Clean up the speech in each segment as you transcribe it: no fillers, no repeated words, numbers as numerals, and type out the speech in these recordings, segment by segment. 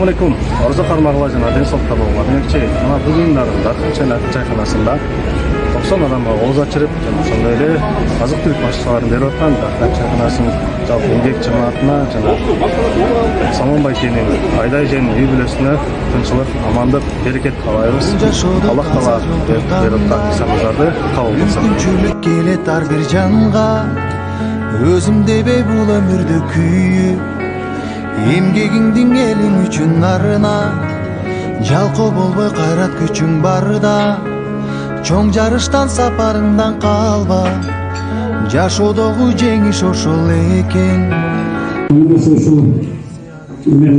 Assalamualaikum. Orzu кармагыла жана ден соолукта болгула демекчи, мына бүгүн Дархан чайканасында 90 адамга ооз ачырып, жана ошондой эле азык-түлүк башчыларын берип аткан Дархан чайканасынын жалпы эмгек жамаатына жана Самонбай кенин Айдай эженин үй бүлөсүнө тынччылык, амандык, берекет каалайбыз. Аллах таала берип аткан исамыңыздарды кабыл кылсын. Күнчүлүк келет ар бир жанга, өзүм дебей бул өмүрдө күйүп, эмгегиңдин элиң үчүн нарына, жалкоо болбой кайрат күчүң барда, чоң жарыштан сапарыңдан калба, жашоодогу жеңиш ошол экен. Ушул мен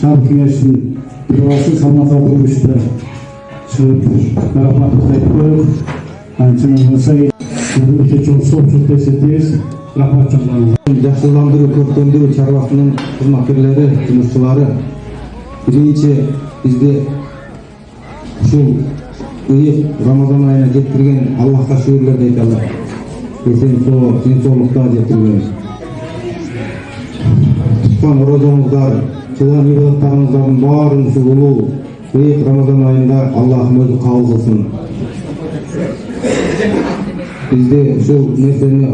шаар кеңештин төрагасы Салмак Абдуловичке чыгып тарапаттык айтып коюп, анча өтө чоң соопчулук эсептейбиз. Рахмат жолдойбуз. Жашылдандыруу көркөмдүү чарбасынын кызматкерлери, жумушчулары биринчи бизди ушул ыйык Рамазан айына жеткирген Аллахка шүгүрлөрдү айта алам. Эсен соо, ден соолукта жеткирген. Туткан орозоңуздар, кылган ибадаттарыңыздардын баарын ушул улуу ыйык Рамазан айында Аллахым өзү кабыл кылсын. Бизде ушул нерсени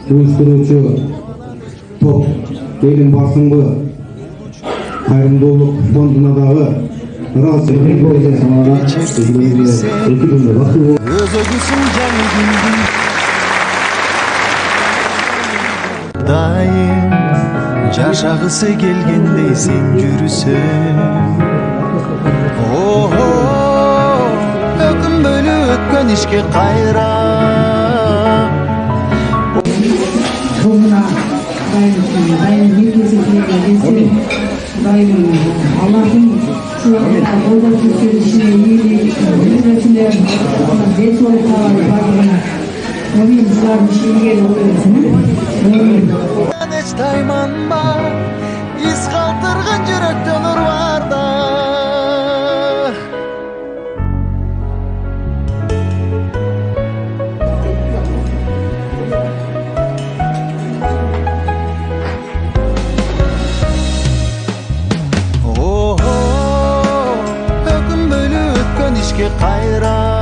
уюштуруучу топ элим басымбы кайрымдуулук фондуна дагы Өзөгүсүң жаңы күндүн дайым жашагысы келгендей сен жүрүсөң. Өкүнбөйлү өткөн ишке кайра Allah'ın şu anda orada Türkiye işine iyi üreticiler ders olarak varlığına oyuncular bir şey geliyor. Hiç taymanma, iz kaldırgın yürekte nur var da. Öküm bölü ötkön işke kayra